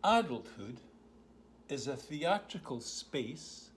Adulthood is a theatrical space,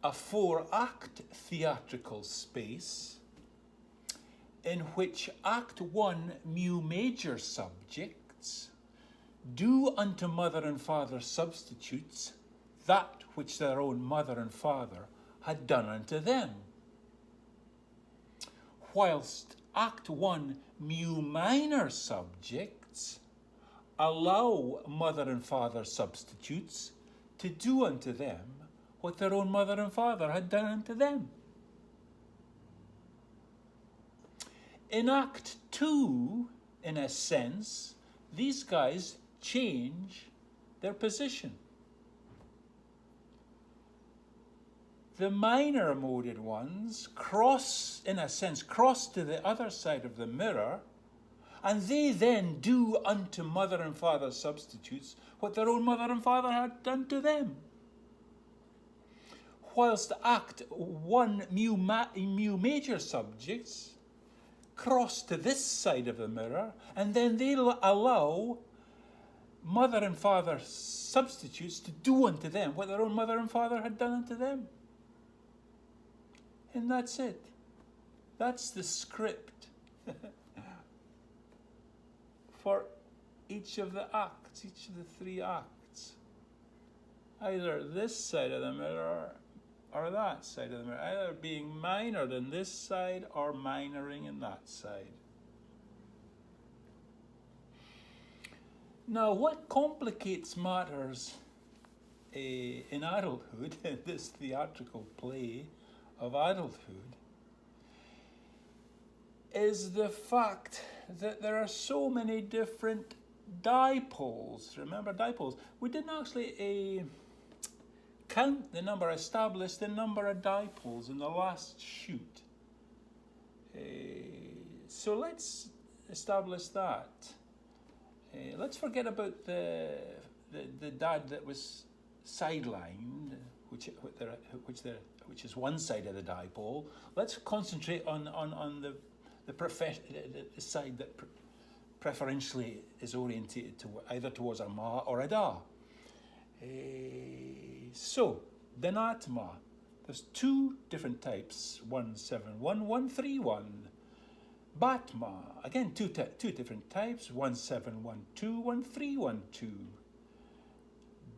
a 4-act theatrical space, in which Act 1 mu major subjects do unto mother and father substitutes that which their own mother and father had done unto them, whilst Act 1 mu minor subjects allow mother and father substitutes to do unto them what their own mother and father had done unto them. In Act 2, in a sense, these guys change their position. The minor moded ones cross to the other side of the mirror, and they then do unto mother and father substitutes what their own mother and father had done to them. Whilst Act 1 mu major subjects cross to this side of the mirror, and then they'll allow mother and father substitutes to do unto them what their own mother and father had done unto them. And that's it. That's the script for each of the acts, each of the 3 acts. Either this side of the mirror or that side of the mirror, either being minored in this side or minoring in that side. Now, what complicates matters in adulthood, in this theatrical play of adulthood, is the fact that there are so many different dipoles. Remember dipoles? We didn't actually count the number, establish the number of dipoles in the last shoot. So let's establish that. Let's forget about the dad that was sidelined, which is one side of the dipole. Let's concentrate on the side that preferentially is orientated to either towards a ma or a da. So, Dhanatma, there's 2 different types, 171, 131. Bhatma, again, two different types, 1712, 1312.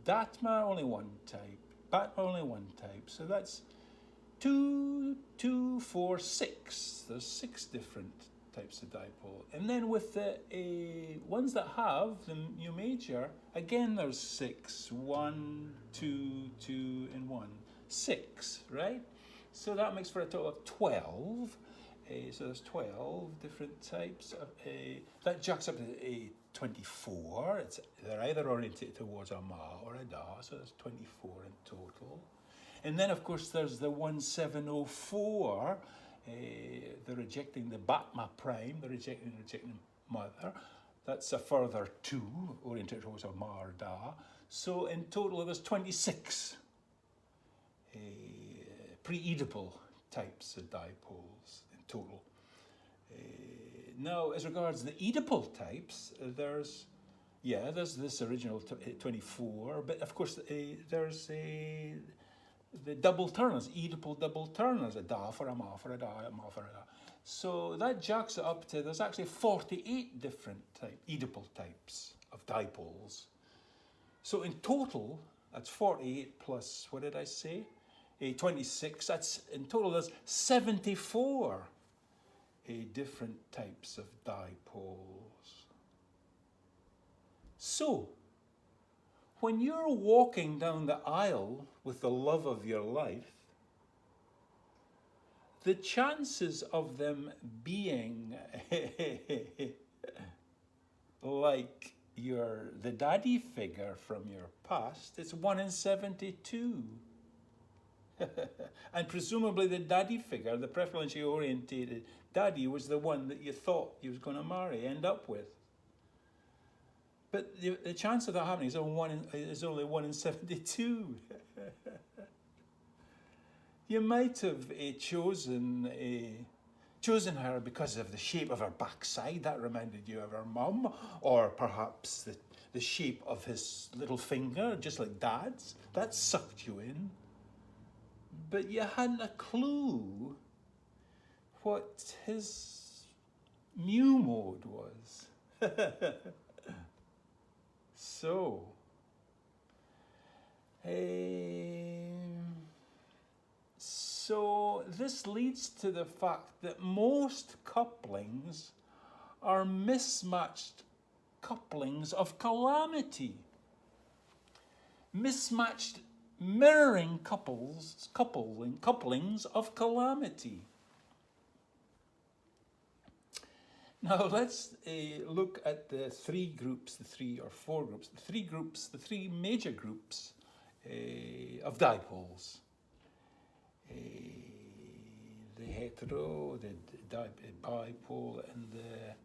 Dhatma, only one type. Bhatma, only one type. So that's 2, 2, 4, 6. There's 6 different types of dipole. And then with the ones that have the mu major, again there's 6. 1, 2, 2, and 1. 6, right? So that makes for a total of 12. So there's 12 different types of that jacks up to 24. They're either oriented towards a ma or a da, so there's 24 in total. And then of course there's the 1704, they're rejecting the Bhatma prime, they're rejecting mother. That's a further 2 oriented towards a ma or da. So in total there's 26 pre-Oedipal types of dipoles in total. Now, as regards the Oedipal types, there's this original 24, but of course there's the double turners, Oedipal double turners, a da for a ma for a da, a ma for a da. So that jacks it up to, there's actually 48 different Oedipal types of dipoles. So in total, that's 48 plus, what did I say? 26, that's in total there's 74 different types of dipoles. So, when you're walking down the aisle with the love of your life, the chances of them being like the daddy figure from your past, it's 1 in 72. And presumably the daddy figure, the preferentially orientated daddy, was the one that you thought you was going to end up with. But the chance of that happening is only 1 in 72. You might have chosen her because of the shape of her backside, that reminded you of her mum, or perhaps the shape of his little finger, just like Dad's. That sucked you in. But you hadn't a clue what his mu mode was. So, so this leads to the fact that most couplings are mismatched couplings of calamity. Mismatched mirroring couplings of calamity. Now let's look at the three major groups of dipoles. The hetero, the bipole, and the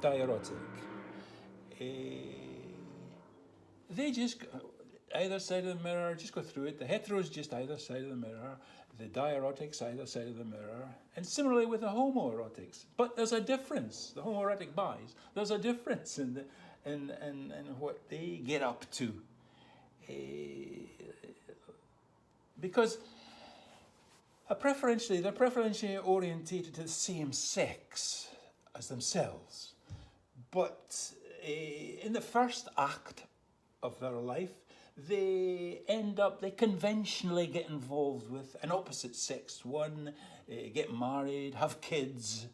diarotic. They just, either side of the mirror, just go through it. The hetero is just either side of the mirror. The diarotics, either side of the mirror. And similarly with the homoerotics. But there's a difference. The homoerotic bis, there's a difference in what they get up to. Because they're preferentially orientated to the same sex as themselves. But in the first act of their life, they conventionally get involved with an opposite sex one, get married, have kids,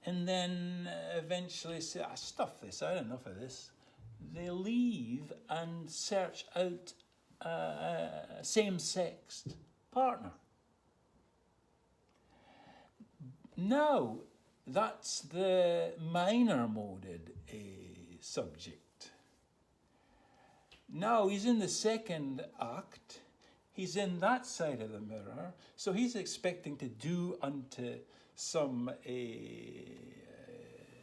and then eventually say, stuff this, I had enough of this. They leave and search out a same-sexed partner. Now, that's the minor-moded subject. Now he's in the second act, he's in that side of the mirror, so he's expecting to do unto some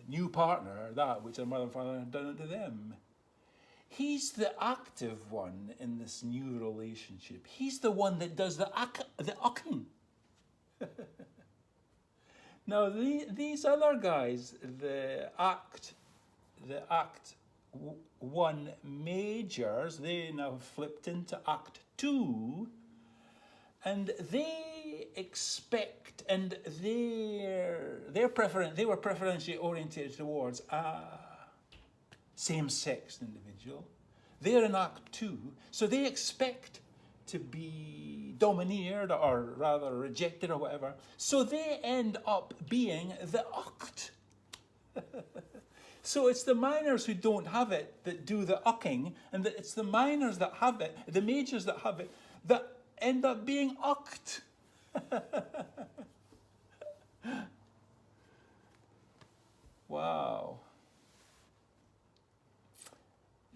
new partner that which their mother and father had done unto them. He's the active one in this new relationship. He's the one that does the ucking. Now these other guys, the act one majors, they now flipped into act two, and they expect, and they were preferentially oriented towards a same-sex individual. They're in act two, so they expect to be domineered, or rather rejected, or whatever. So they end up being the ucked. So it's the minors who don't have it that do the ucking, and it's the minors that have it, the majors that have it, that end up being ucked. Wow.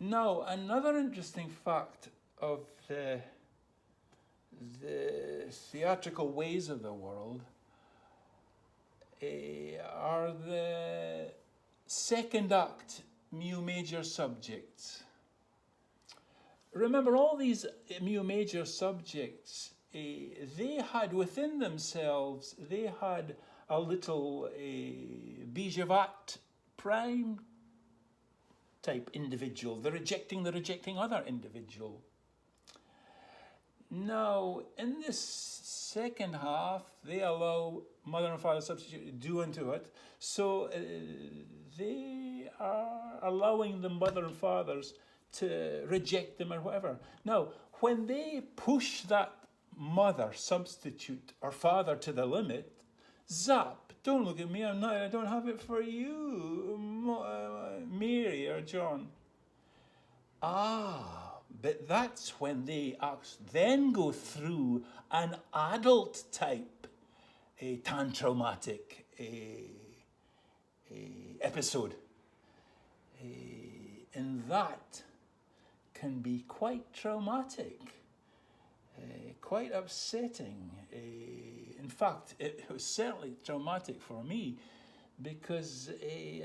Now, another interesting fact of the theatrical ways of the world are the second act mu major subjects. Remember, all these mu major subjects, they had within themselves, they had a little Bijavat prime type individual, the rejecting other individual. Now, in this second half, they allow mother and father substitute to do unto it. So they are allowing the mother and fathers to reject them or whatever. Now, when they push that mother substitute or father to the limit, zap, don't look at me, I don't have it for you, Mary or John. But that's when they then go through an adult type, a tantraumatic episode. And that can be quite traumatic, quite upsetting. In fact, it was certainly traumatic for me, because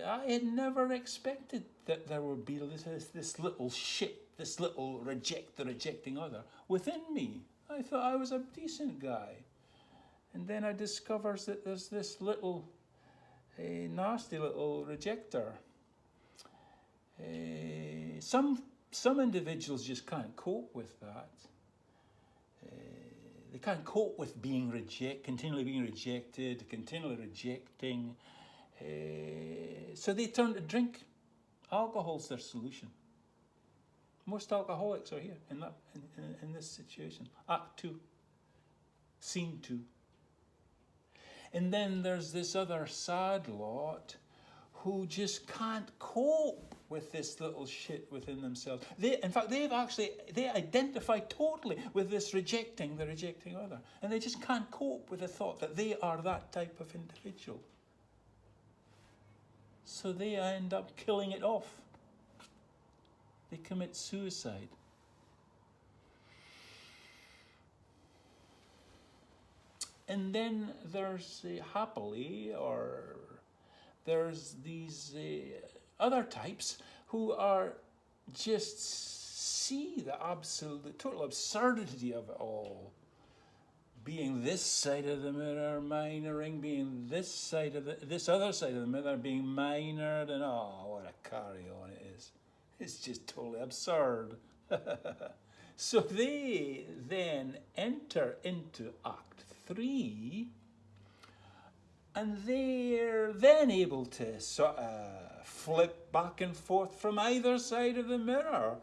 I had never expected that there would be this little shit, this little rejecting other within me. I thought I was a decent guy. And then I discovered that there's this little, nasty little rejector. Some some individuals just can't cope with that. They can't cope with being continually being rejected, continually rejecting. So they turn to drink. Alcohol's their solution. Most alcoholics are here in this situation. Act 2, scene 2. And then there's this other sad lot who just can't cope with this little shit within themselves. They identify totally with this rejecting other. And they just can't cope with the thought that they are that type of individual. So they end up killing it off. They commit suicide. And then there's there's these other types who are just see the total absurdity of it all. Being this side of the mirror minoring, being this other side of the mirror being minored, and what a carry on it is. It's just totally absurd. So they then enter into Act 3, and they're then able to sort of flip back and forth from either side of the mirror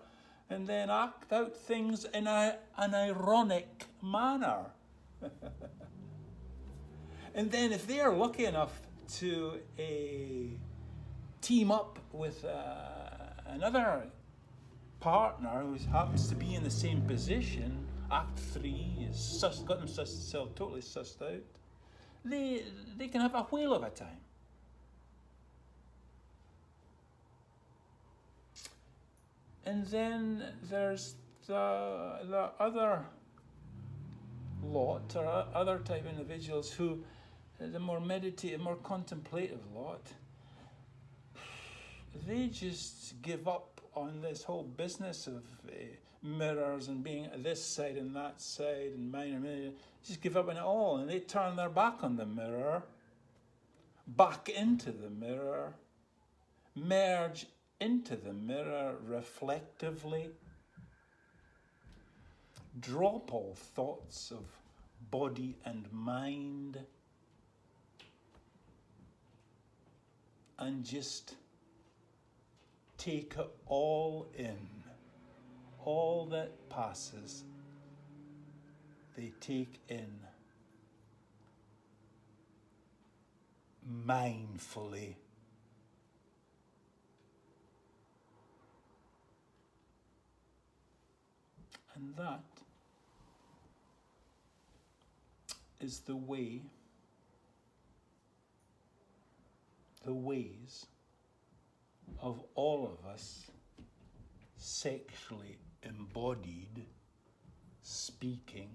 and then act out things in an ironic manner. And then if they're lucky enough to team up with another partner who happens to be in the same position, Act 3 is got themselves totally sussed out, they can have a whale of a time. And then there's the other lot, or other type of individuals who, the more meditative, more contemplative lot, they just give up on this whole business of mirrors and being this side and that side and mine, just give up on it all, and they turn their back on the mirror, back into the mirror, merge into the mirror reflectively, drop all thoughts of body and mind, and just take it all in. All that passes, they take in mindfully. And that is the ways of all of us sexually embodied, speaking,